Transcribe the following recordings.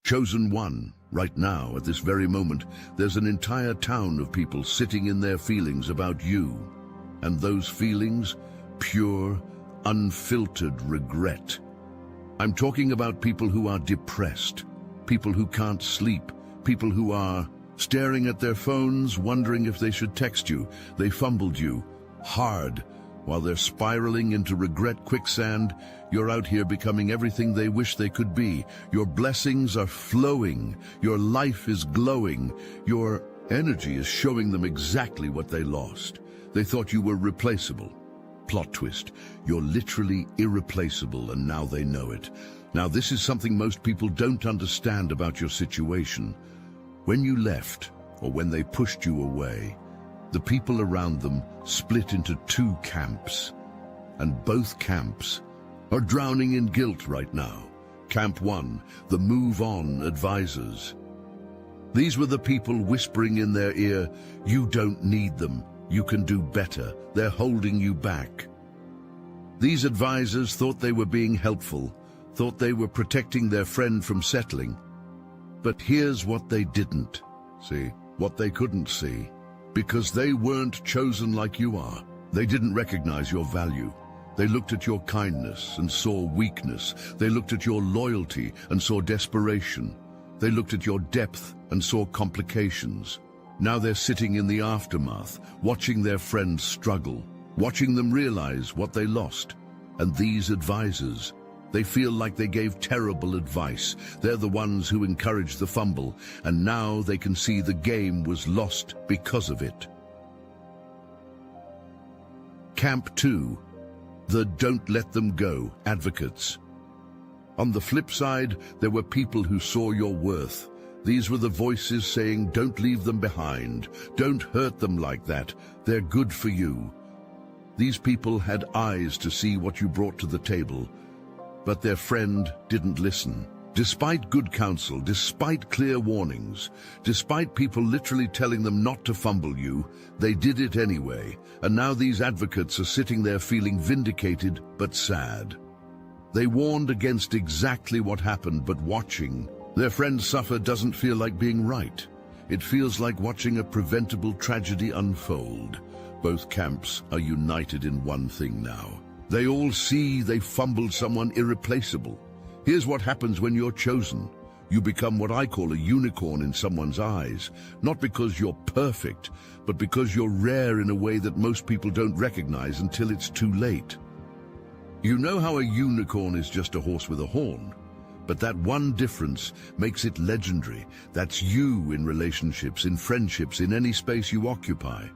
Chosen One, right now, at this very moment, there's an entire town of people sitting in their feelings about you. And those feelings, pure, unfiltered regret. I'm talking about people who are depressed, people who can't sleep, people who are staring at their phones, wondering if they should text you. They fumbled you hard. While they're spiraling into regret quicksand, you're out here becoming everything they wish they could be. Your blessings are flowing. Your life is glowing. Your energy is showing them exactly what they lost. They thought you were replaceable. Plot twist. You're literally irreplaceable, and now they know it. Now, this is something most people don't understand about your situation. When you left, or when they pushed you away, the people around them split into two camps, and both camps are drowning in guilt right now. Camp 1, the Move On advisors. These were the people whispering in their ear, "You don't need them, you can do better, they're holding you back." These advisors thought they were being helpful, thought they were protecting their friend from settling. But here's what they didn't see, what they couldn't see. Because they weren't chosen like you are. They didn't recognize your value. They looked at your kindness and saw weakness. They looked at your loyalty and saw desperation. They looked at your depth and saw complications. Now they're sitting in the aftermath, watching their friends struggle, watching them realize what they lost. And these advisors, they feel like they gave terrible advice. They're the ones who encouraged the fumble, and now they can see the game was lost because of it. Camp 2, the Don't Let Them Go advocates. On the flip side, there were people who saw your worth. These were the voices saying, "Don't leave them behind. Don't hurt them like that. They're good for you." These people had eyes to see what you brought to the table. But their friend didn't listen. Despite good counsel, despite clear warnings, despite people literally telling them not to fumble you, they did it anyway. And now these advocates are sitting there feeling vindicated but sad. They warned against exactly what happened, but watching their friend suffer doesn't feel like being right. It feels like watching a preventable tragedy unfold. Both camps are united in one thing now. They all see they fumbled someone irreplaceable. Here's what happens when you're chosen. You become what I call a unicorn in someone's eyes, not because you're perfect, but because you're rare in a way that most people don't recognize until it's too late. You know how a unicorn is just a horse with a horn, but that one difference makes it legendary. That's you in relationships, in friendships, in any space you occupy.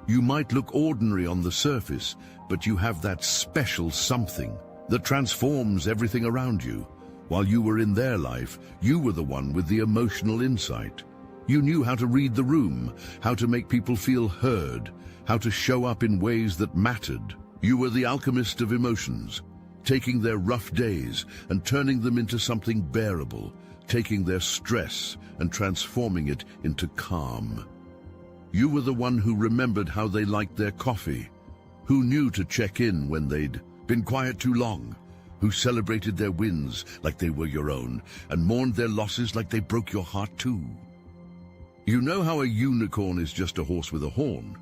You might look ordinary on the surface, but you have that special something that transforms everything around you. While you were in their life, you were the one with the emotional insight. You knew how to read the room, how to make people feel heard, how to show up in ways that mattered. You were the alchemist of emotions, taking their rough days and turning them into something bearable, taking their stress and transforming it into calm. You were the one who remembered how they liked their coffee, who knew to check in when they'd been quiet too long, who celebrated their wins like they were your own, and mourned their losses like they broke your heart too. You know how a unicorn is just a horse with a horn,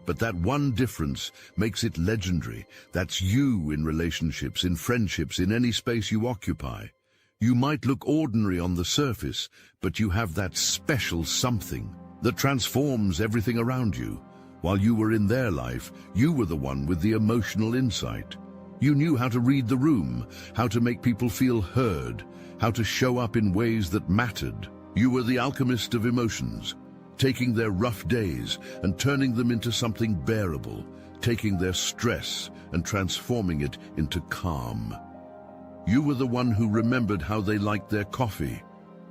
but that one difference makes it legendary. That's you in relationships, in friendships, in any space you occupy. You might look ordinary on the surface, but you have that special something that transforms everything around you. While you were in their life, you were the one with the emotional insight. You knew how to read the room, how to make people feel heard, how to show up in ways that mattered. You were the alchemist of emotions, taking their rough days and turning them into something bearable, taking their stress and transforming it into calm. You were the one who remembered how they liked their coffee,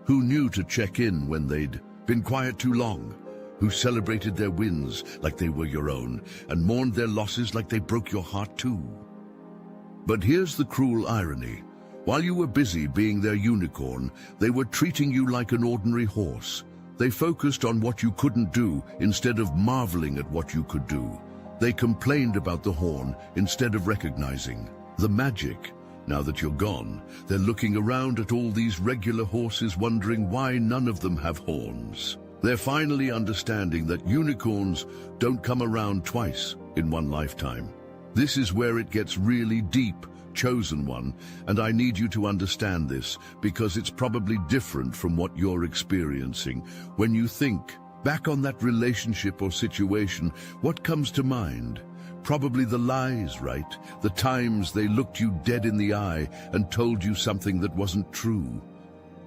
who knew to check in when they'd been quiet too long, who celebrated their wins like they were your own, and mourned their losses like they broke your heart too. But here's the cruel irony. While you were busy being their unicorn, they were treating you like an ordinary horse. They focused on what you couldn't do instead of marveling at what you could do. They complained about the horn instead of recognizing the magic. Now that you're gone, they're looking around at all these regular horses wondering why none of them have horns. They're finally understanding that unicorns don't come around twice in one lifetime. This is where it gets really deep, Chosen One, and I need you to understand this because it's probably different from what you're experiencing. When you think back on that relationship or situation, what comes to mind? Probably the lies, right? The times they looked you dead in the eye and told you something that wasn't true.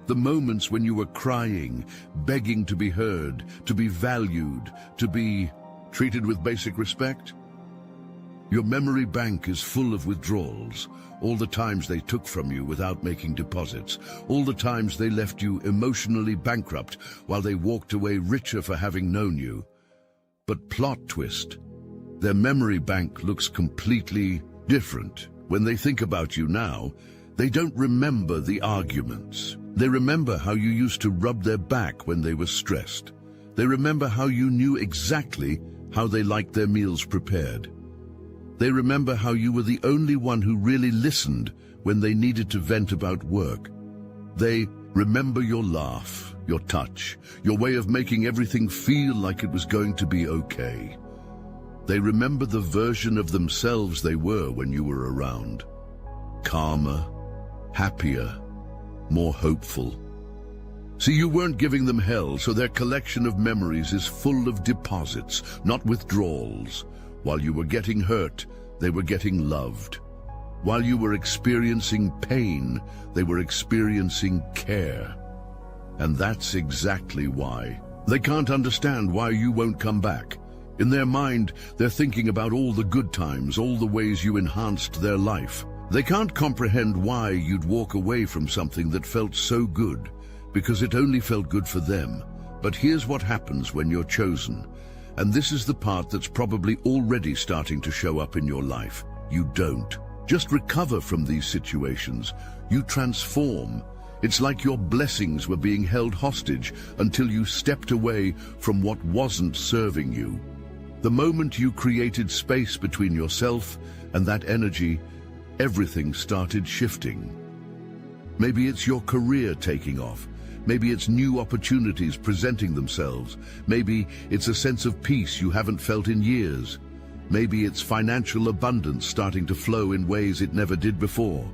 The moments when you were crying, begging to be heard, to be valued, to be treated with basic respect. Your memory bank is full of withdrawals, all the times they took from you without making deposits, all the times they left you emotionally bankrupt while they walked away richer for having known you. But plot twist, their memory bank looks completely different. When they think about you now, they don't remember the arguments. They remember how you used to rub their back when they were stressed. They remember how you knew exactly how they liked their meals prepared. They remember how you were the only one who really listened when they needed to vent about work. They remember your laugh, your touch, your way of making everything feel like it was going to be okay. They remember the version of themselves they were when you were around. Calmer, happier, more hopeful. See, you weren't giving them hell, so their collection of memories is full of deposits, not withdrawals. While you were getting hurt, they were getting loved. While you were experiencing pain, they were experiencing care. And that's exactly why. They can't understand why you won't come back. In their mind, they're thinking about all the good times, all the ways you enhanced their life. They can't comprehend why you'd walk away from something that felt so good, because it only felt good for them. But here's what happens when you're chosen. And this is the part that's probably already starting to show up in your life. You don't just recover from these situations. You transform. It's like your blessings were being held hostage until you stepped away from what wasn't serving you. The moment you created space between yourself and that energy, everything started shifting. Maybe it's your career taking off. Maybe it's new opportunities presenting themselves. Maybe it's a sense of peace you haven't felt in years. Maybe it's financial abundance starting to flow in ways it never did before.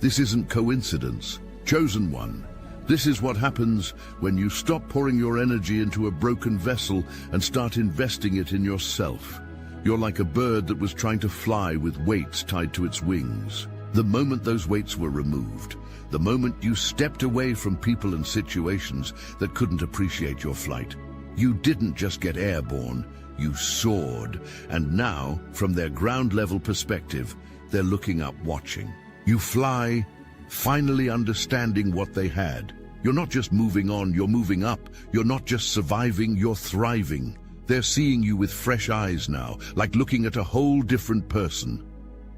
This isn't coincidence. Chosen One, this is what happens when you stop pouring your energy into a broken vessel and start investing it in yourself. You're like a bird that was trying to fly with weights tied to its wings. The moment those weights were removed, the moment you stepped away from people and situations that couldn't appreciate your flight, you didn't just get airborne, you soared. And now, from their ground-level perspective, they're looking up, watching. You fly, finally understanding what they had. You're not just moving on, you're moving up. You're not just surviving, you're thriving. They're seeing you with fresh eyes now, like looking at a whole different person.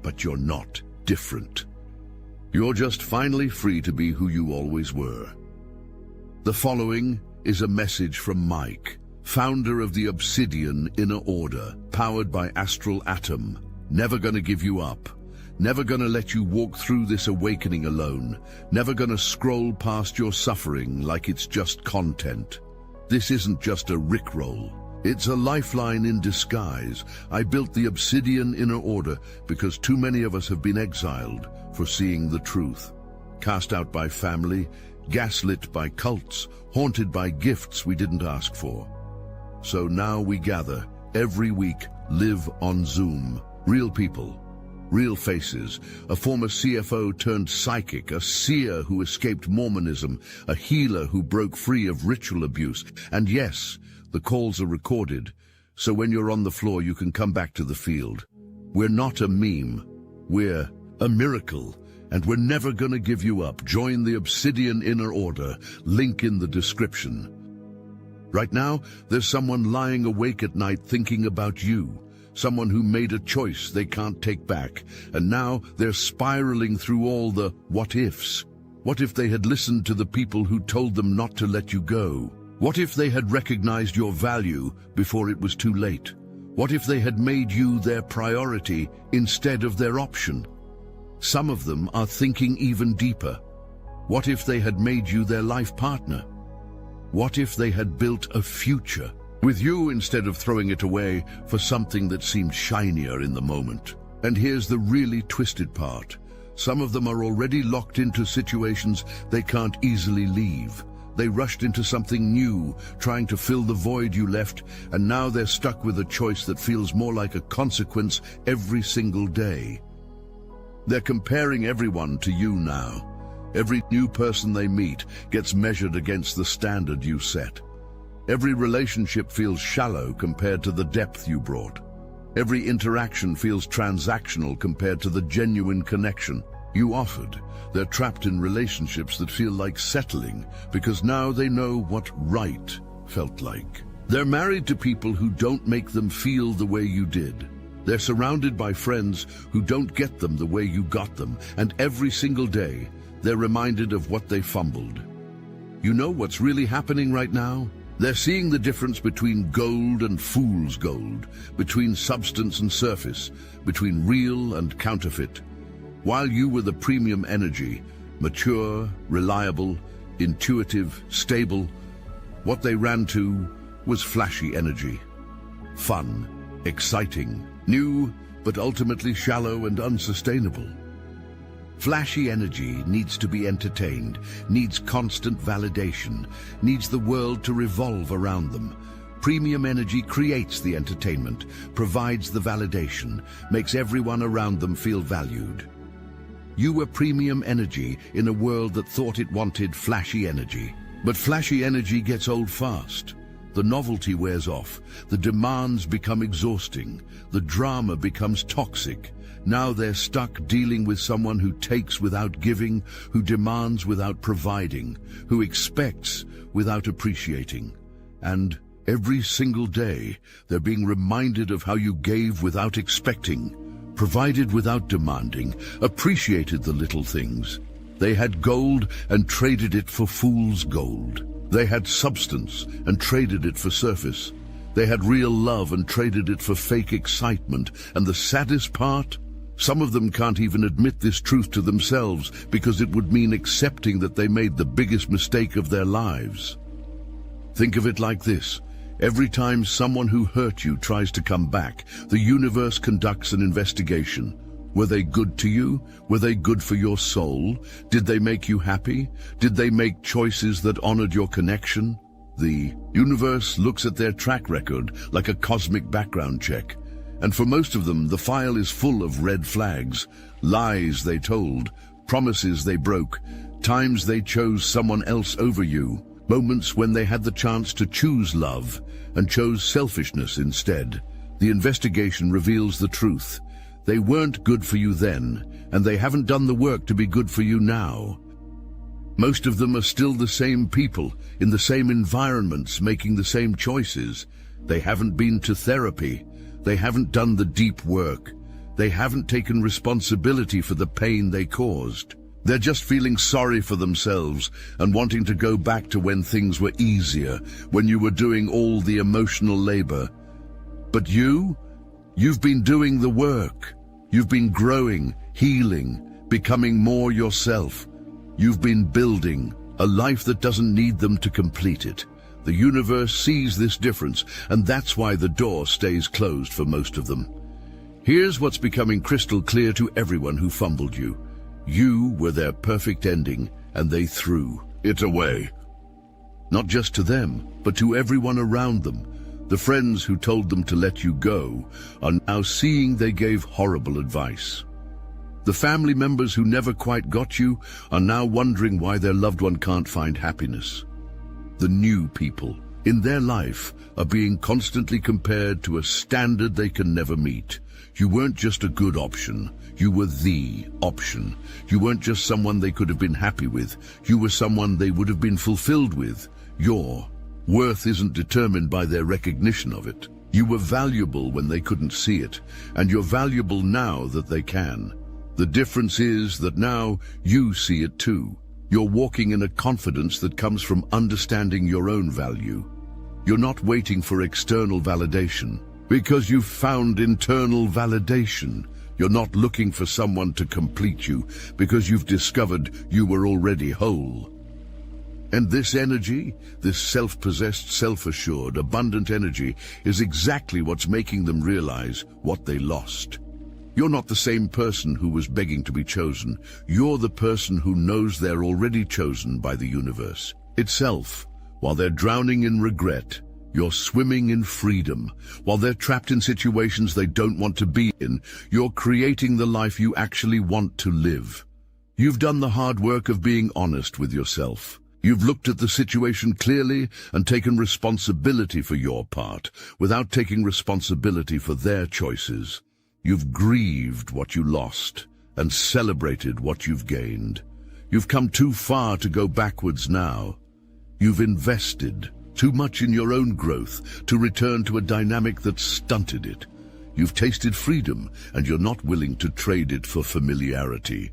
But you're not different. You're just finally free to be who you always were. The following is a message from Mike, founder of the Obsidian Inner Order, powered by Astral Atom. Never gonna give you up. Never gonna let you walk through this awakening alone. Never gonna scroll past your suffering like it's just content. This isn't just a rickroll. It's a lifeline in disguise. I built the Obsidian Inner Order because too many of us have been exiled for seeing the truth. Cast out by family, gaslit by cults, haunted by gifts we didn't ask for. So now we gather, every week, live on Zoom. Real people, real faces, a former CFO turned psychic, a seer who escaped Mormonism, a healer who broke free of ritual abuse. And yes, the calls are recorded, so when you're on the floor you can come back to the field. We're not a meme, we're a miracle, and we're never gonna give you up. Join the Obsidian Inner Order, link in the description. Right now, there's someone lying awake at night thinking about you, someone who made a choice they can't take back, and now they're spiraling through all the what-ifs. What if they had listened to the people who told them not to let you go? What if they had recognized your value before it was too late? What if they had made you their priority instead of their option? Some of them are thinking even deeper. What if they had made you their life partner? What if they had built a future with you instead of throwing it away for something that seemed shinier in the moment? And here's the really twisted part. Some of them are already locked into situations they can't easily leave. They rushed into something new, trying to fill the void you left, and now they're stuck with a choice that feels more like a consequence every single day. They're comparing everyone to you now. Every new person they meet gets measured against the standard you set. Every relationship feels shallow compared to the depth you brought. Every interaction feels transactional compared to the genuine connection you offered. They're trapped in relationships that feel like settling because now they know what right felt like. They're married to people who don't make them feel the way you did. They're surrounded by friends who don't get them the way you got them, and every single day, they're reminded of what they fumbled. You know what's really happening right now? They're seeing the difference between gold and fool's gold, between substance and surface, between real and counterfeit. While you were the premium energy, mature, reliable, intuitive, stable, what they ran to was flashy energy. Fun, exciting, new, but ultimately shallow and unsustainable. Flashy energy needs to be entertained, needs constant validation, needs the world to revolve around them. Premium energy creates the entertainment, provides the validation, makes everyone around them feel valued. You were premium energy in a world that thought it wanted flashy energy. But flashy energy gets old fast. The novelty wears off, the demands become exhausting, the drama becomes toxic. Now they're stuck dealing with someone who takes without giving, who demands without providing, who expects without appreciating. And every single day, they're being reminded of how you gave without expecting, provided without demanding, appreciated the little things. They had gold and traded it for fool's gold. They had substance and traded it for surface. They had real love and traded it for fake excitement. And the saddest part? Some of them can't even admit this truth to themselves because it would mean accepting that they made the biggest mistake of their lives. Think of it like this. Every time someone who hurt you tries to come back, the universe conducts an investigation. Were they good to you? Were they good for your soul? Did they make you happy? Did they make choices that honored your connection? The universe looks at their track record like a cosmic background check. And for most of them, the file is full of red flags, lies they told, promises they broke, times they chose someone else over you, moments when they had the chance to choose love and chose selfishness instead. The investigation reveals the truth. They weren't good for you then, and they haven't done the work to be good for you now. Most of them are still the same people, in the same environments, making the same choices. They haven't been to therapy. They haven't done the deep work. They haven't taken responsibility for the pain they caused. They're just feeling sorry for themselves and wanting to go back to when things were easier, when you were doing all the emotional labor. But you've been doing the work. You've been growing, healing, becoming more yourself. You've been building a life that doesn't need them to complete it. The universe sees this difference, and that's why the door stays closed for most of them. Here's what's becoming crystal clear to everyone who fumbled you. You were their perfect ending, and they threw it away. Not just to them, but to everyone around them. The friends who told them to let you go are now seeing they gave horrible advice. The family members who never quite got you are now wondering why their loved one can't find happiness. The new people in their life are being constantly compared to a standard they can never meet. You weren't just a good option, you were the option. You weren't just someone they could have been happy with, you were someone they would have been fulfilled with. Your worth isn't determined by their recognition of it. You were valuable when they couldn't see it, and you're valuable now that they can. The difference is that now you see it too. You're walking in a confidence that comes from understanding your own value. You're not waiting for external validation, because you've found internal validation. You're not looking for someone to complete you because you've discovered you were already whole. And this energy, this self-possessed, self-assured, abundant energy, is exactly what's making them realize what they lost. You're not the same person who was begging to be chosen. You're the person who knows they're already chosen by the universe itself. While they're drowning in regret, you're swimming in freedom. While they're trapped in situations they don't want to be in, you're creating the life you actually want to live. You've done the hard work of being honest with yourself. You've looked at the situation clearly and taken responsibility for your part, without taking responsibility for their choices. You've grieved what you lost and celebrated what you've gained. You've come too far to go backwards now. You've invested too much in your own growth to return to a dynamic that stunted it. You've tasted freedom, and you're not willing to trade it for familiarity.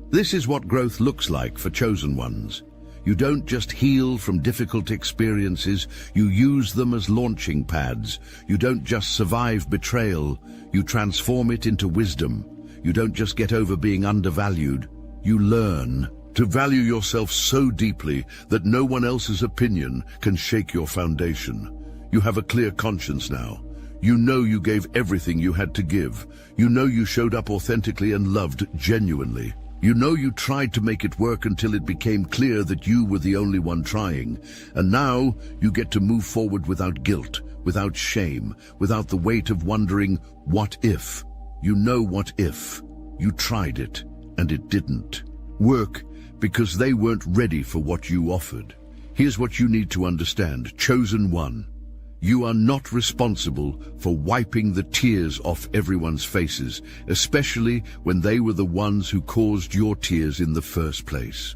This is what growth looks like for chosen ones. You don't just heal from difficult experiences, you use them as launching pads. You don't just survive betrayal, you transform it into wisdom. You don't just get over being undervalued, you learn to value yourself so deeply that no one else's opinion can shake your foundation. You have a clear conscience now. You know you gave everything you had to give. You know you showed up authentically and loved genuinely. You know you tried to make it work until it became clear that you were the only one trying. And now you get to move forward without guilt, without shame, without the weight of wondering, what if? You know what if. You tried it, and it didn't work because they weren't ready for what you offered. Here's what you need to understand, chosen one. You are not responsible for wiping the tears off everyone's faces, especially when they were the ones who caused your tears in the first place.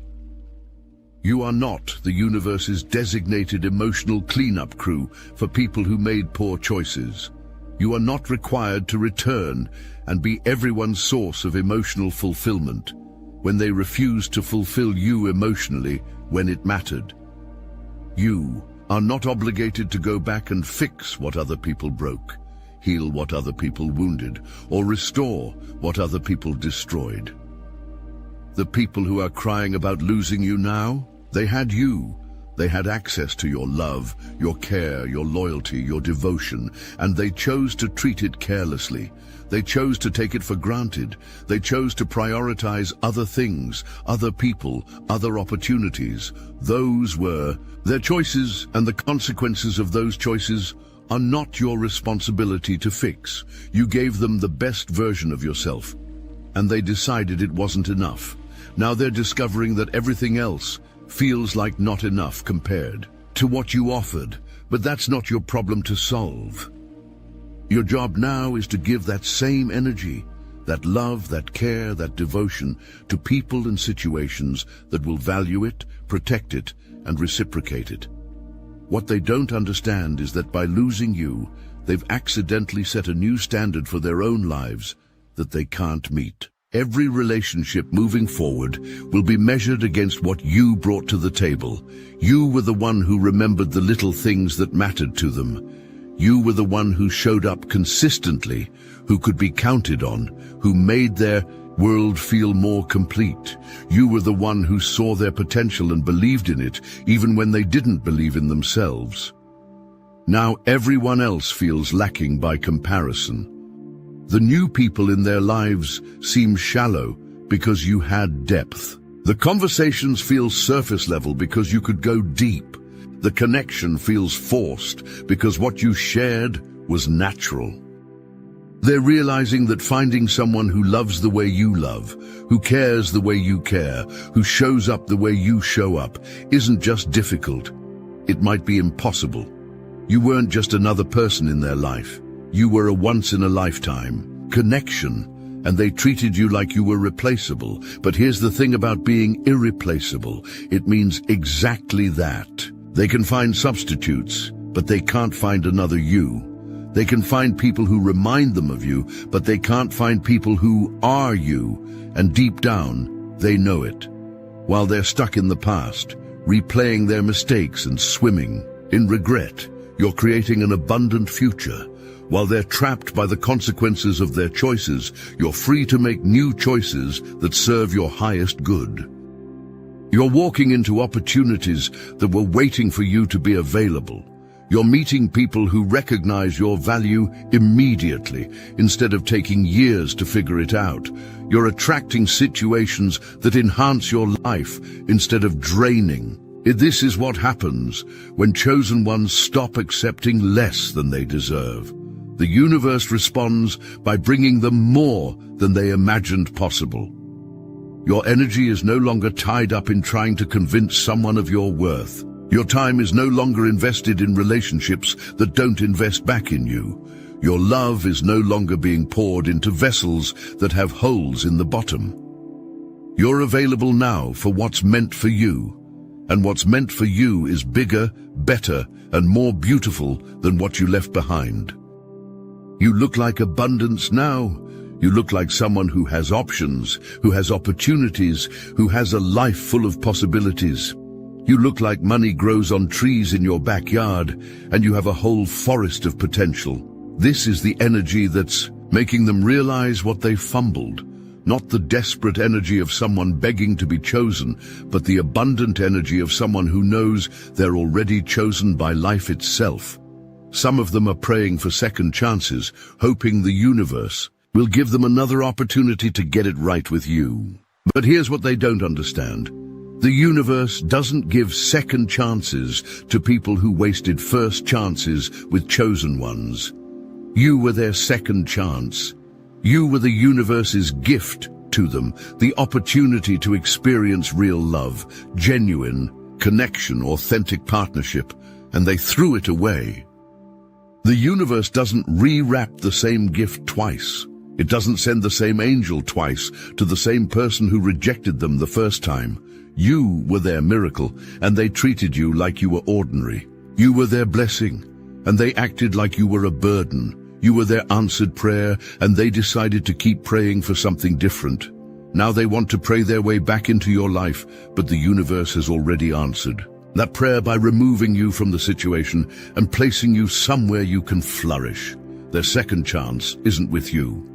You are not the universe's designated emotional cleanup crew for people who made poor choices. You are not required to return and be everyone's source of emotional fulfillment when they refused to fulfill you emotionally when it mattered. You are not obligated to go back and fix what other people broke, heal what other people wounded, or restore what other people destroyed. The people who are crying about losing you now, they had you. They had access to your love, your care, your loyalty, your devotion, and they chose to treat it carelessly. They chose to take it for granted. They chose to prioritize other things, other people, other opportunities. Those were their choices, and the consequences of those choices are not your responsibility to fix. You gave them the best version of yourself, and they decided it wasn't enough. Now they're discovering that everything else feels like not enough compared to what you offered, but that's not your problem to solve. Your job now is to give that same energy, that love, that care, that devotion to people and situations that will value it, protect it, and reciprocate it. What they don't understand is that by losing you, they've accidentally set a new standard for their own lives that they can't meet. Every relationship moving forward will be measured against what you brought to the table. You were the one who remembered the little things that mattered to them. You were the one who showed up consistently, who could be counted on, who made their world feel more complete. You were the one who saw their potential and believed in it, even when they didn't believe in themselves. Now everyone else feels lacking by comparison. The new people in their lives seem shallow because you had depth. The conversations feel surface level because you could go deep. The connection feels forced because what you shared was natural. They're realizing that finding someone who loves the way you love, who cares the way you care, who shows up the way you show up, isn't just difficult. It might be impossible. You weren't just another person in their life. You were a once-in-a-lifetime connection, and they treated you like you were replaceable. But here's the thing about being irreplaceable. It means exactly that. They can find substitutes, but they can't find another you. They can find people who remind them of you, but they can't find people who are you, and deep down, they know it. While they're stuck in the past, replaying their mistakes and swimming in regret, You're creating an abundant future. While they're trapped by the consequences of their choices, you're free to make new choices that serve your highest good. You're walking into opportunities that were waiting for you to be available. You're meeting people who recognize your value immediately, instead of taking years to figure it out. You're attracting situations that enhance your life instead of draining. This is what happens when chosen ones stop accepting less than they deserve. The universe responds by bringing them more than they imagined possible. Your energy is no longer tied up in trying to convince someone of your worth. Your time is no longer invested in relationships that don't invest back in you. Your love is no longer being poured into vessels that have holes in the bottom. You're available now for what's meant for you, and what's meant for you is bigger, better, and more beautiful than what you left behind. You look like abundance now. You look like someone who has options, who has opportunities, who has a life full of possibilities. You look like money grows on trees in your backyard, and you have a whole forest of potential. This is the energy that's making them realize what they fumbled. Not the desperate energy of someone begging to be chosen, but the abundant energy of someone who knows they're already chosen by life itself. Some of them are praying for second chances, hoping the universe will give them another opportunity to get it right with you. But here's what they don't understand. The universe doesn't give second chances to people who wasted first chances with chosen ones. You were their second chance. You were the universe's gift to them, the opportunity to experience real love, genuine connection, authentic partnership, and they threw it away. The universe doesn't rewrap the same gift twice. It doesn't send the same angel twice to the same person who rejected them the first time. You were their miracle, and they treated you like you were ordinary. You were their blessing, and they acted like you were a burden. You were their answered prayer, and they decided to keep praying for something different. Now they want to pray their way back into your life, but the universe has already answered that prayer by removing you from the situation and placing you somewhere you can flourish. Their second chance isn't with you.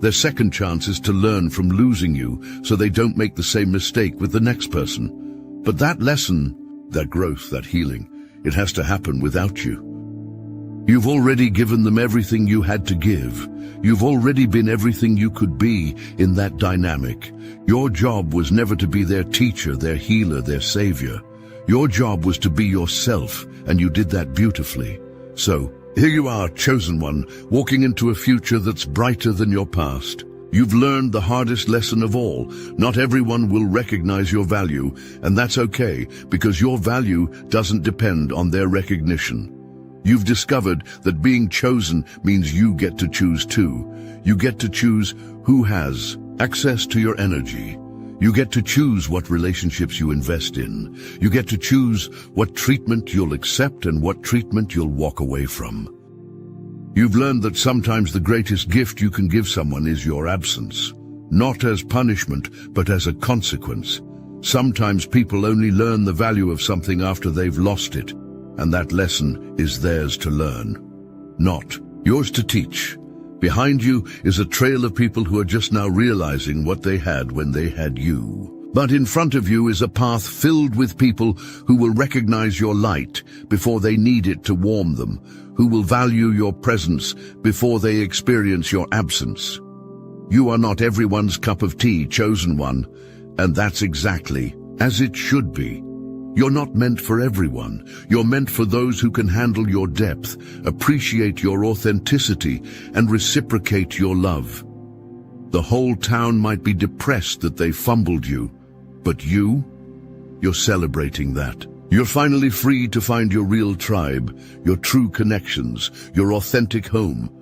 Their second chance is to learn from losing you so they don't make the same mistake with the next person. But that lesson, that growth, that healing, it has to happen without you. You've already given them everything you had to give. You've already been everything you could be in that dynamic. Your job was never to be their teacher, their healer, their savior. Your job was to be yourself, and you did that beautifully. So, here you are, chosen one, walking into a future that's brighter than your past. You've learned the hardest lesson of all. Not everyone will recognize your value, and that's okay, because your value doesn't depend on their recognition. You've discovered that being chosen means you get to choose too. You get to choose who has access to your energy. You get to choose what relationships you invest in. You get to choose what treatment you'll accept and what treatment you'll walk away from. You've learned that sometimes the greatest gift you can give someone is your absence, not as punishment, but as a consequence. Sometimes people only learn the value of something after they've lost it, and that lesson is theirs to learn, not yours to teach. Behind you is a trail of people who are just now realizing what they had when they had you. But in front of you is a path filled with people who will recognize your light before they need it to warm them, who will value your presence before they experience your absence. You are not everyone's cup of tea, chosen one, and that's exactly as it should be. You're not meant for everyone. You're meant for those who can handle your depth, appreciate your authenticity, and reciprocate your love. The whole town might be depressed that they fumbled you, but you're celebrating that. You're finally free to find your real tribe, your true connections, your authentic home.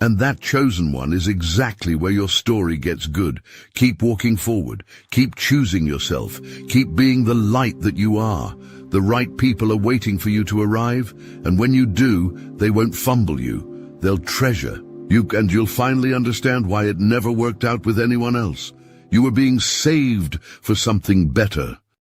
And that chosen one is exactly where your story gets good. Keep walking forward. Keep choosing yourself. Keep being the light that you are. The right people are waiting for you to arrive, and when you do, they won't fumble you. They'll treasure you, and you'll finally understand why it never worked out with anyone else. You were being saved for something better.